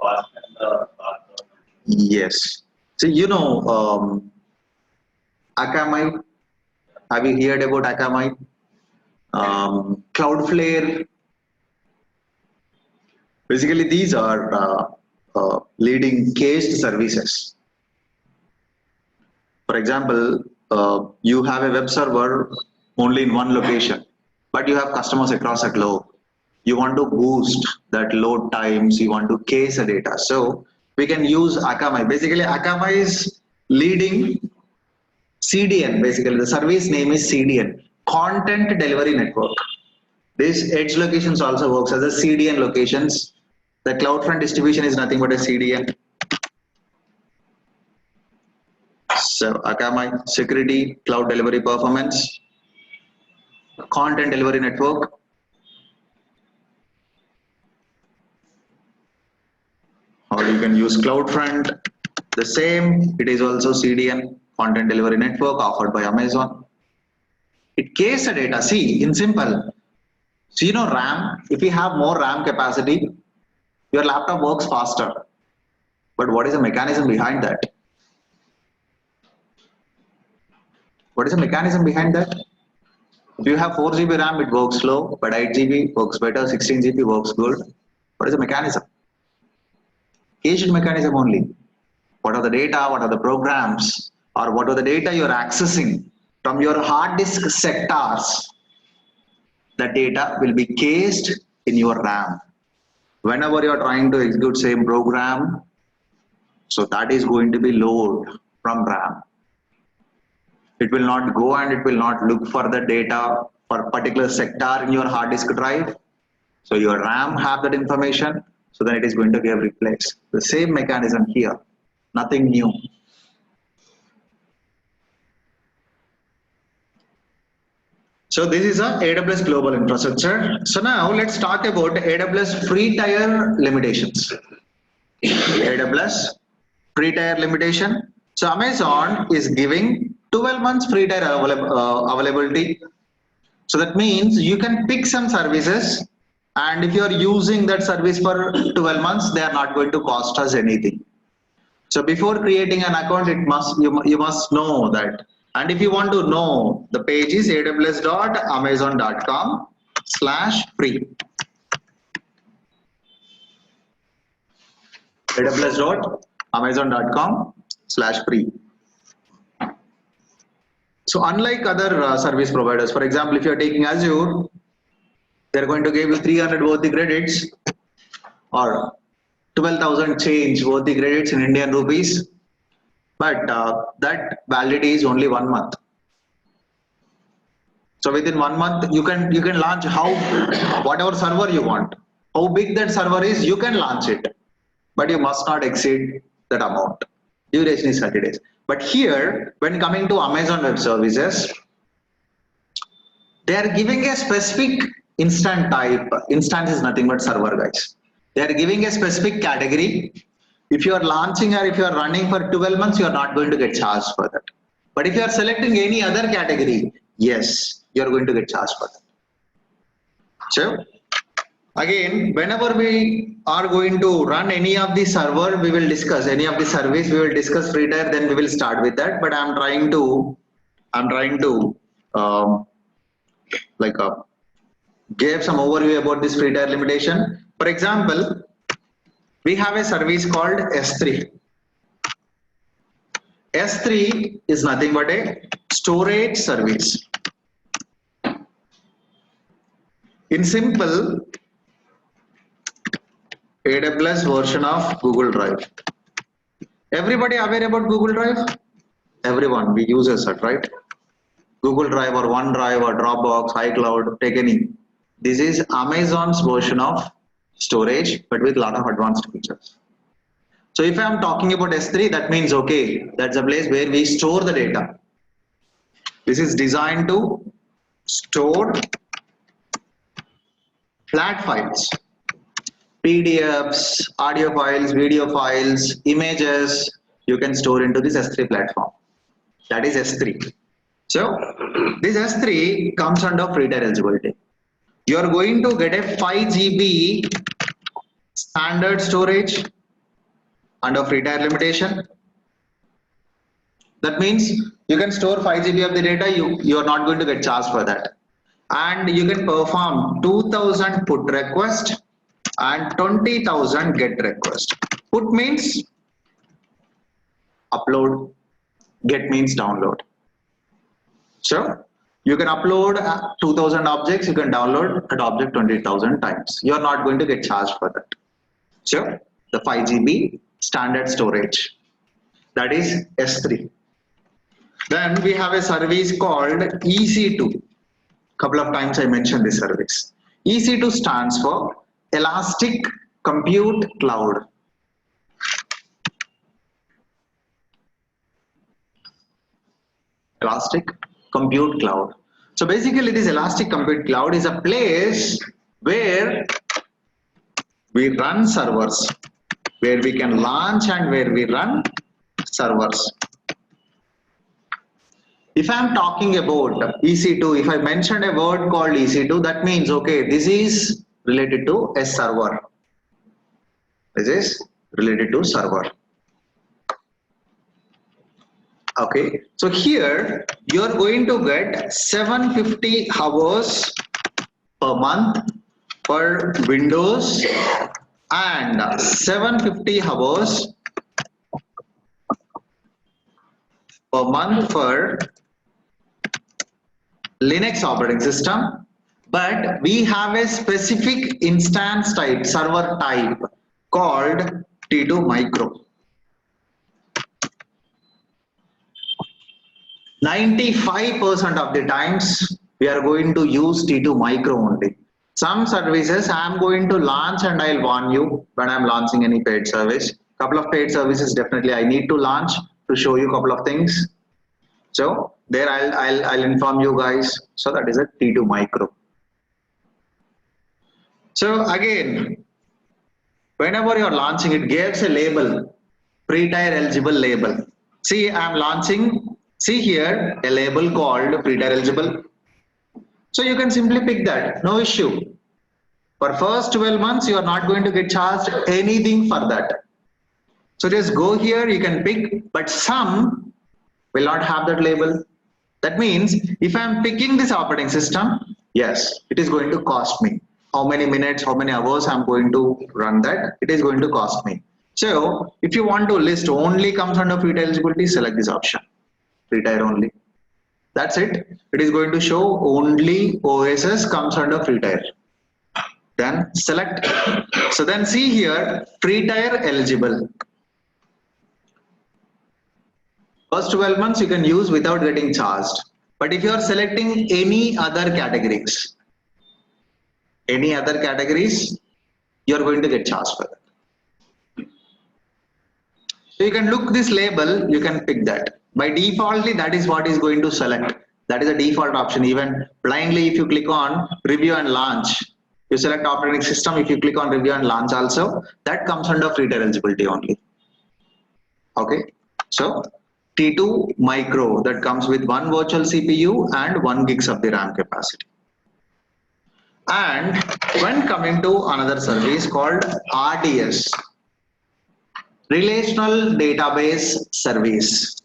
fast and fast. Yes. So Akamai. Have you heard about Akamai? Cloudflare. Basically, these are leading cached services. For example, you have a web server only in one location, but you have customers across the globe. You want to boost that load times, you want to cache the data. So we can use Akamai. Basically, Akamai is leading CDN. Basically, the service name is CDN, Content Delivery Network. This edge locations also works as a CDN locations. The CloudFront distribution is nothing but a CDN. So Akamai, security, cloud delivery performance, content delivery network. Or you can use CloudFront. The same, it is also CDN, content delivery network offered by Amazon. It caches the data. See, in simple. So RAM, if you have more RAM capacity, your laptop works faster. But what is the mechanism behind that? What is the mechanism behind that? If you have 4 GB RAM, it works slow, but 8 GB works better, 16 GB works good. What is the mechanism? Cached mechanism only. What are the data, what are the programs, or what are the data you're accessing from your hard disk sectors? The data will be cached in your RAM. Whenever you're trying to execute same program, so that is going to be load from RAM. It will not go and it will not look for the data for particular sector in your hard disk drive. So your RAM have that information, so then it is going to get replaced. The same mechanism here, nothing new. So this is a AWS global infrastructure. So now let's talk about AWS free tier limitations. AWS free tier limitation. So Amazon is giving 12 months free tier availability. So that means you can pick some services, and if you are using that service for 12 months, they are not going to cost us anything. So before creating an account, you must know that. And if you want to know, the page is aws.amazon.com/free. aws.amazon.com/free. So unlike other service providers, for example, if you're taking Azure, they're going to give you 300 worthy credits or 12,000 change worthy credits in Indian rupees. But that validity is only 1 month. So within 1 month, you can launch whatever server you want. how big that server is, you can launch it, but you must not exceed that amount. Duration is 30 days. But here, when coming to Amazon Web Services, they are giving a specific instant type. Instance is nothing but server, guys. They are giving a specific category. If you are launching or if you are running for 12 months, you are not going to get charged for that. But if you are selecting any other category, yes, you are going to get charged for that. So again, whenever we are going to run any of the server, we will discuss any of the service, we will discuss free tier, then we will start with that. But I'm trying to give some overview about this free tier limitation. For example, we have a service called S3. S3 is nothing but a storage service. In simple, AWS version of Google Drive. Everybody aware about Google Drive? Everyone, we use it, right? Google Drive or OneDrive or Dropbox, iCloud, take any. This is Amazon's version of storage, but with a lot of advanced features. So if I'm talking about S3, that means, okay, that's a place where we store the data. This is designed to store flat files, PDFs, audio files, video files, images, you can store into this S3 platform. That is S3. So this S3 comes under free tier eligibility. You are going to get a 5 GB standard storage under free tier limitation. That means you can store 5 GB of the data, you are not going to get charged for that. And you can perform 2000 put request and 20,000 get request. Put means upload, get means download. So you can upload 2000 objects, you can download that object 20,000 times. You are not going to get charged for that. So the 5 GB standard storage, that is S3. Then we have a service called EC2. Couple of times I mentioned this service. EC2 stands for Elastic Compute Cloud. Elastic Compute Cloud. So basically this Elastic Compute Cloud is a place where we run servers, where we can launch and where we run servers. If I'm talking about EC2, if I mentioned a word called EC2, that means, okay, this is related to a server. This is related to server. Okay, so here you are going to get 750 hours per month for Windows and 750 hours per month for Linux operating system, but we have a specific instance type, server type called T2 Micro. 95% of the times we are going to use T2 Micro only. Some services I am going to launch and I'll warn you when I'm launching any paid service. Couple of paid services definitely I need to launch to show you a couple of things. So there I'll inform you guys. So that is a T2 Micro. So again, whenever you're launching, it gives a label, free tier eligible label. See, I'm launching, see here, a label called free tier eligible. So you can simply pick that, no issue. For first 12 months, you are not going to get charged anything for that. So just go here, you can pick, but some will not have that label. That means if I'm picking this operating system, yes, it is going to cost me. How many minutes, how many hours I'm going to run that, it is going to cost me. So if you want to list only comes under free tier eligibility, select this option, free tier only. That's it. It is going to show only OSS comes under free tier. Then select. So then see here, free tier eligible. First 12 months you can use without getting charged. But if you are selecting any other categories, you are going to get charged for that. So you can look this label, you can pick that. By defaultly, that is what is going to select. That is a default option. Even blindly, if you click on review and launch, you select operating system. If you click on review and launch also, that comes under free tier eligibility only. Okay. So T2 Micro, that comes with one virtual CPU and 1 gigs of the RAM capacity. And when coming to another service called RDS, Relational Database Service.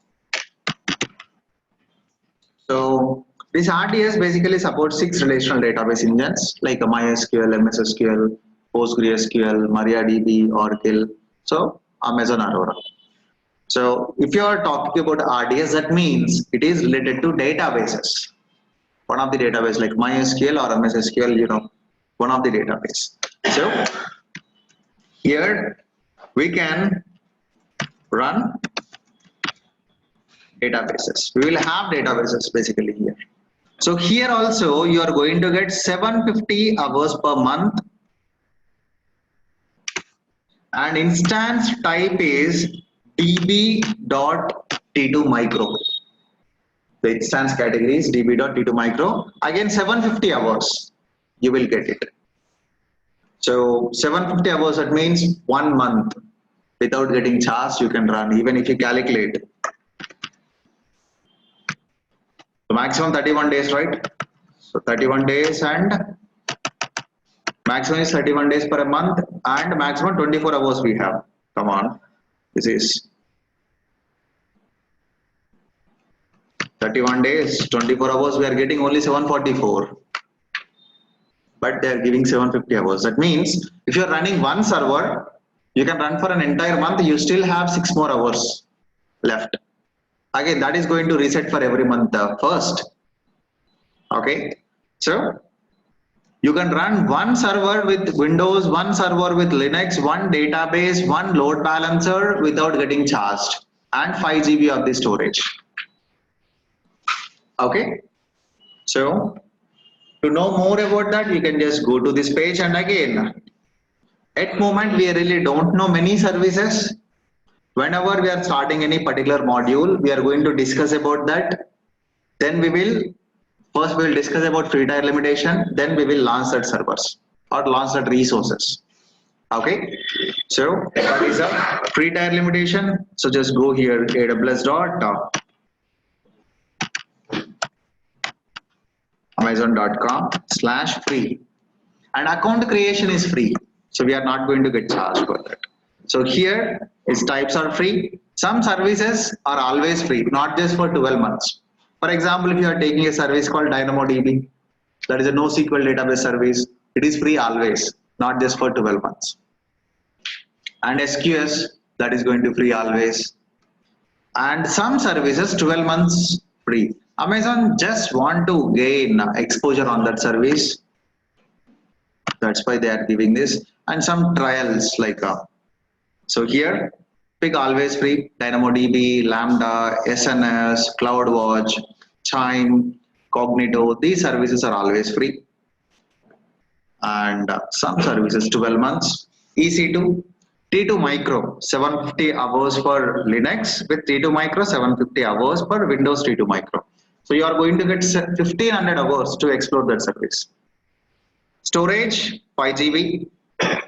So this RDS basically supports 6 relational database engines like MySQL, MS SQL, PostgreSQL, MariaDB, Oracle, so Amazon Aurora. So if you are talking about RDS, that means it is related to databases. One of the database like MySQL or MS SQL, you know, one of the database. So here we can run databases. We will have databases basically here. So here also you are going to get 750 hours per month, and instance type is db.t2 micro. The instance category is db.t2 micro. Again 750 hours you will get it. So 750 hours, that means 1 month without getting charged you can run, even if you calculate. So maximum 31 days, right? So 31 days and maximum is 31 days per month, and maximum 24 hours we have. Come on, this is 31 days, 24 hours, we are getting only 744. But they are giving 750 hours. That means if you are running one server, you can run for an entire month, you still have 6 more hours left. Again, that is going to reset for every month first. Okay, so you can run one server with Windows, one server with Linux, one database, one load balancer without getting charged, and 5 GB of the storage. Okay, so to know more about that, you can just go to this page. And again, at moment we really don't know many services. Whenever we are starting any particular module, we are going to discuss about that. Then we will discuss about free tier limitation. Then we will launch that servers or launch that resources. Okay, so that is a free tier limitation. So just go here, aws.amazon.com/free, and account creation is free. So we are not going to get charged for that. So here its types are free. Some services are always free, not just for 12 months. For example, if you are taking a service called DynamoDB, that is a NoSQL database service, it is free always, not just for 12 months. And SQS, that is going to free always. And some services 12 months free. Amazon just want to gain exposure on that service. That's why they are giving this. And some trials like so here pick always free, DynamoDB, Lambda, SNS, CloudWatch, Chime, Cognito. These services are always free. And some services 12 months. EC2, T2 Micro, 750 hours for Linux, with T2 Micro 750 hours for Windows T2 Micro. So you are going to get 1500 hours to explore that service. Storage 5 GB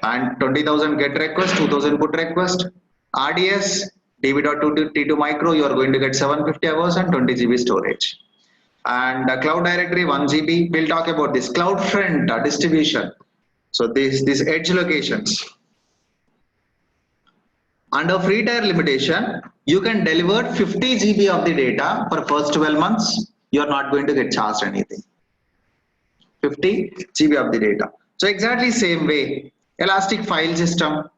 and 20,000 get request, 2,000 put request. RDS db.t2 micro, you are going to get 750 hours and 20 GB storage. And cloud directory 1 GB. We'll talk about this CloudFront distribution. So these edge locations. Under free tier limitation, you can deliver 50 GB of the data for first 12 months. You are not going to get charged anything. 50 GB of the data. So exactly same way, Elastic File System,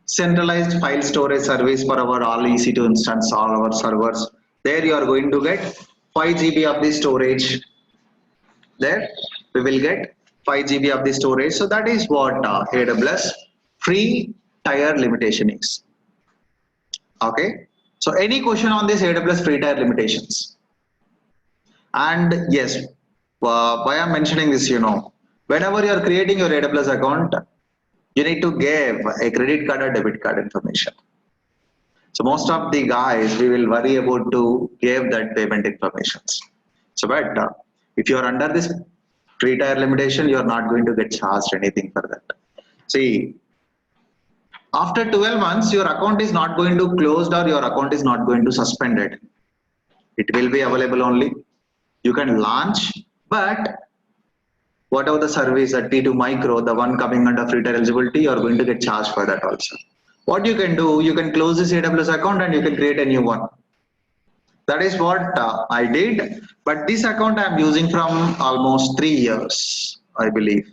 centralized file storage service for our all EC2 instance, all our servers. There you are going to get 5 GB of the storage. There we will get 5 GB of the storage. So that is what AWS free tier limitation is. Okay. So any question on this AWS free tier limitations? And yes, why I'm mentioning this, whenever you are creating your AWS account, you need to give a credit card or debit card information. So most of the guys, we will worry about to give that payment informations. So but if you are under this free tire limitation, you are not going to get charged anything for that. See, after 12 months, your account is not going to closed or your account is not going to suspended. It will be available only. You can launch, but whatever the service at T2 Micro, the one coming under free tire eligibility, you are going to get charged for that also. What you can do, you can close this AWS account and you can create a new one. That is what I did. But this account I am using from almost 3 years, I believe.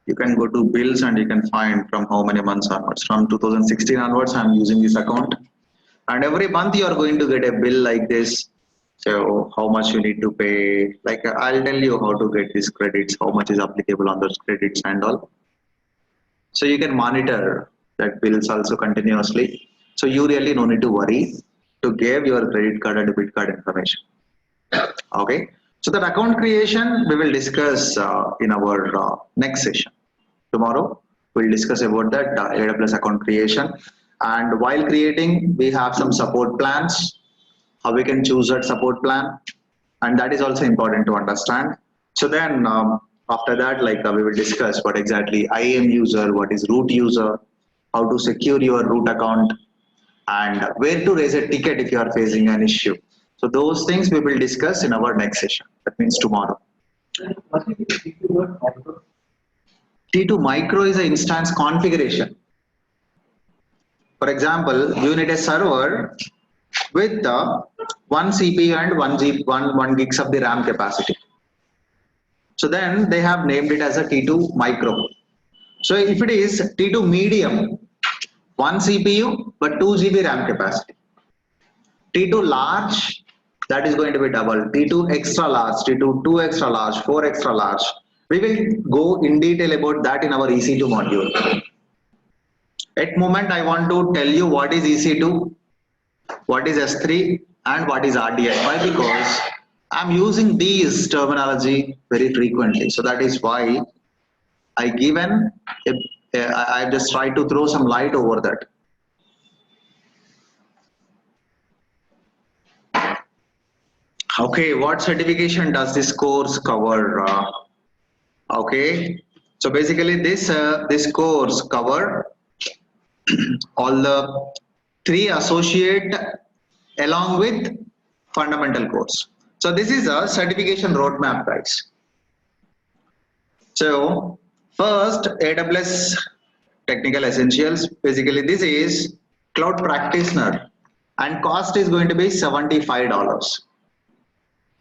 You can go to bills and you can find from how many months onwards. From 2016 onwards, I am using this account. And every month you are going to get a bill like this. So how much you need to pay. Like I'll tell you how to get these credits, how much is applicable on those credits and all. So you can monitor that bills also continuously. So you really no need to worry to give your credit card or debit card information. Okay. So that account creation we will discuss in our next session. Tomorrow we'll discuss about that AWS account creation. And while creating, we have some support plans, how we can choose that support plan. And that is also important to understand. So then after that, like we will discuss what exactly IAM user, what is root user, how to secure your root account, and where to raise a ticket if you are facing an issue. So those things we will discuss in our next session. That means tomorrow. T2 Micro is an instance configuration. For example, you need a server with 1 CPU and 1 gigs of the RAM capacity. So then they have named it as a T2 Micro. So if it is T2 Medium, 1 CPU but 2 GB RAM capacity. T2 Large, that is going to be double. T2 Extra Large, T2 2 Extra Large, 4 Extra Large. We will go in detail about that in our EC2 module. At moment, I want to tell you what is EC2, what is S3, and what is RDI. Why? Because I'm using these terminology very frequently. So that is why I just try to throw some light over that. Okay, what certification does this course cover? Okay, so basically this course cover all the 3 associate along with fundamental course. So this is a certification roadmap, guys. So first, AWS technical essentials. Basically this is cloud practitioner and cost is going to be $75.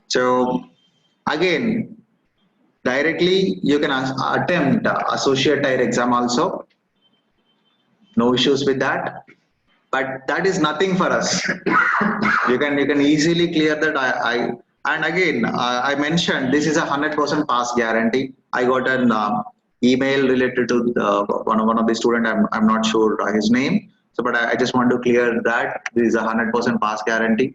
So again, directly you can attempt associate tier exam also. No issues with that, but that is nothing for us. You can easily clear that. And again, I mentioned this is a 100% pass guarantee. I got an email related to one of the student. I'm not sure his name. So, but I just want to clear that this is a 100% pass guarantee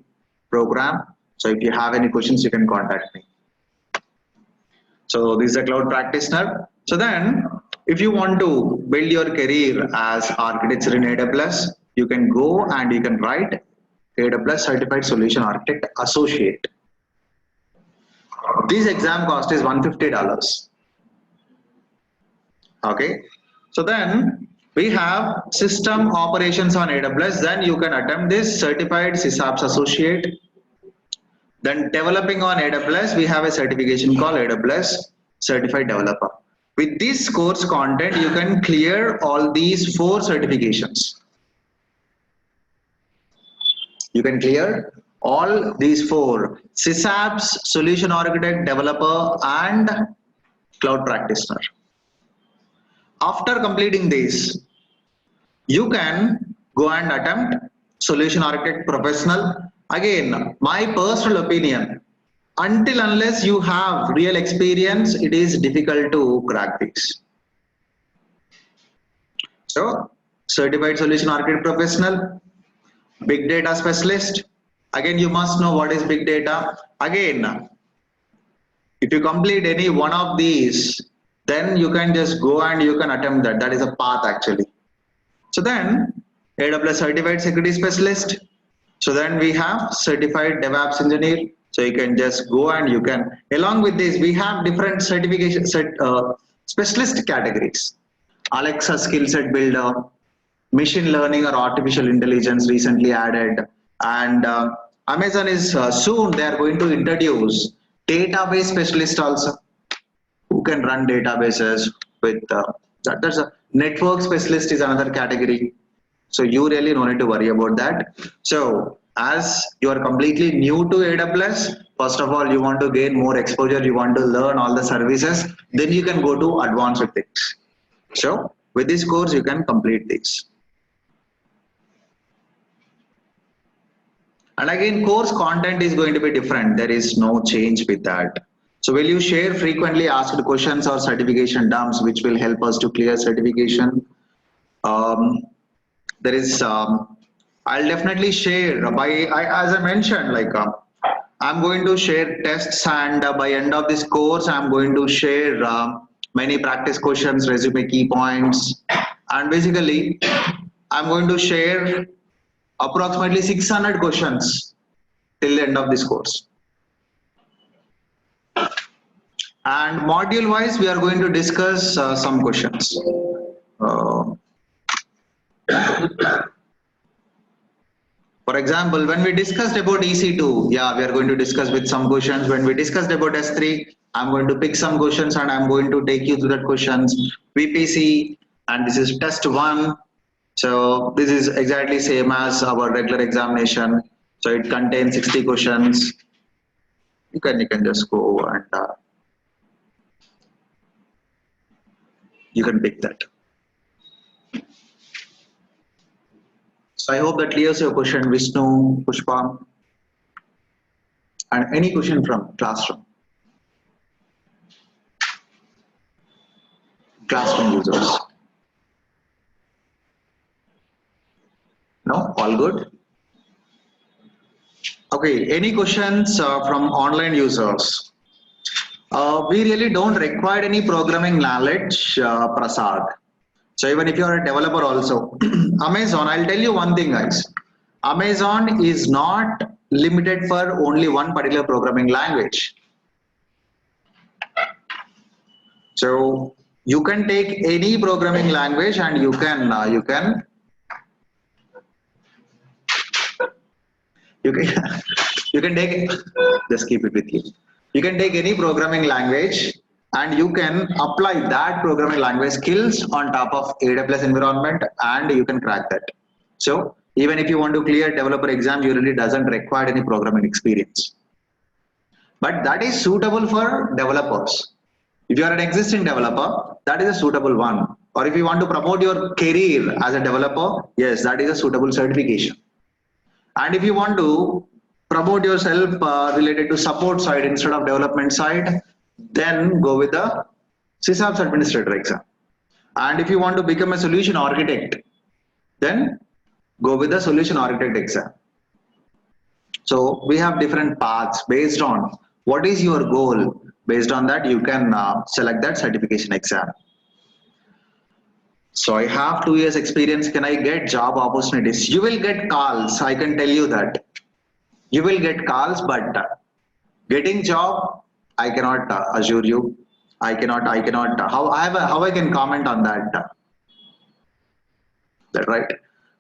program. So if you have any questions, you can contact me. So this is a cloud practitioner. So then, if you want to build your career as architecture in AWS, you can go and you can write AWS Certified Solution Architect Associate. This exam cost is $150. Okay. So then we have system operations on AWS. Then you can attempt this Certified SysOps Associate. Then developing on AWS, we have a certification called AWS Certified Developer. With this course content, you can clear all these 4 certifications. You can clear all these 4: SysOps, Solution Architect, Developer, and Cloud Practitioner. After completing this, you can go and attempt Solution Architect Professional. Again, my personal opinion, until unless you have real experience, it is difficult to crack this. So, Certified Solution Architect Professional, Big Data Specialist. Again, you must know what is big data. Again, If you complete any one of these, then you can just go and you can attempt that. That is a path actually. So then AWS certified security specialist. So then we have certified DevOps engineer. So you can just go and you can, along with this, we have different specialist categories. Alexa skill set builder, machine learning or artificial intelligence recently added, and Amazon is soon they are going to introduce database specialist also, who can run databases with that's a network specialist is another category. So you really don't need to worry about that. So as you are completely new to AWS, first of all, you want to gain more exposure, you want to learn all the services, then you can go to advanced things. So with this course, you can complete this. And again, course content is going to be different. There is no change with that. So will you share frequently asked questions or certification dumps, which will help us to clear certification? There is, I'll definitely share as I mentioned, like I'm going to share tests, and by end of this course, I'm going to share many practice questions, resume key points, and basically I'm going to share approximately 600 questions till the end of this course. And module wise, we are going to discuss some questions. For example, when we discussed about EC2, yeah, we are going to discuss with some questions. When we discussed about S3, I'm going to pick some questions and I'm going to take you through that questions. VPC, and this is test 1. So this is exactly same as our regular examination. So it contains 60 questions. You can just go and you can pick that. So I hope that clears your question, Vishnu, Pushpa, and any question from classroom users. No, all good. Okay, any questions from online users? We really don't require any programming knowledge, Prasad. So even if you are a developer also, Amazon, I'll tell you one thing guys, Amazon is not limited for only one particular programming language. So you can take any programming language and you can take, just keep it with you. You can take any programming language and you can apply that programming language skills on top of AWS environment and you can crack that. So even if you want to clear developer exam, you really doesn't require any programming experience. But that is suitable for developers. If you are an existing developer, that is a suitable one. Or if you want to promote your career as a developer, yes, that is a suitable certification. And if you want to promote yourself related to support side instead of development side, then go with the sysops administrator exam. And if you want to become a solution architect, then go with the solution architect exam. So we have different paths based on what is your goal. Based on that, you can select that certification exam. So I have 2 years experience. Can I get job opportunities? You will get calls. I can tell you that. You will get calls, but getting job, I cannot assure you. I cannot. How I can comment on that? That right?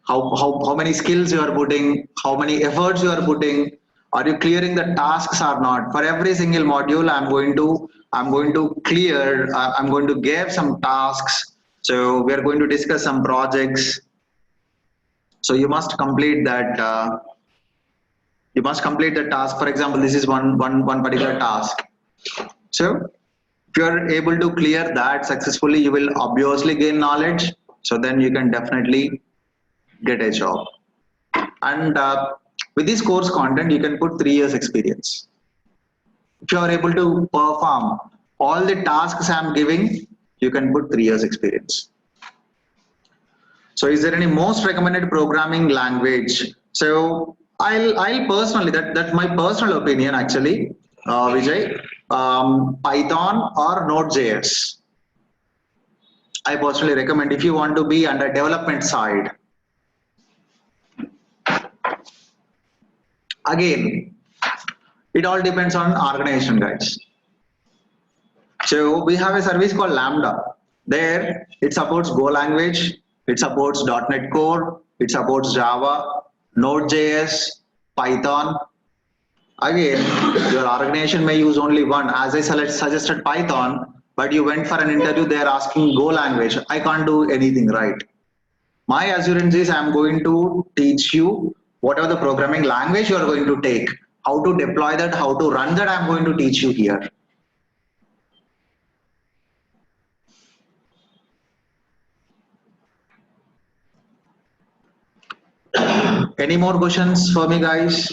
How many skills you are putting? How many efforts you are putting? Are you clearing the tasks or not? For every single module, I'm going to clear. I'm going to give some tasks. So we are going to discuss some projects. So you must complete that. You must complete the task. For example, this is one particular task. So if you are able to clear that successfully, you will obviously gain knowledge. So then you can definitely get a job. And with this course content, you can put 3 years experience. If you are able to perform all the tasks I'm giving, you can put 3 years experience. So is there any most recommended programming language? So I'll personally, that's my personal opinion actually, Vijay. Python or Node.js. I personally recommend if you want to be under development side. Again, it all depends on organization, guys. So we have a service called Lambda. There, it supports Go language, it supports .NET Core, it supports Java, Node.js, Python. Again, your organization may use only one. As I suggested Python, but you went for an interview, they're asking Go language. I can't do anything, right? My assurance is I'm going to teach you whatever the programming language you are going to take, how to deploy that, how to run that, I'm going to teach you here. Any more questions for me, guys?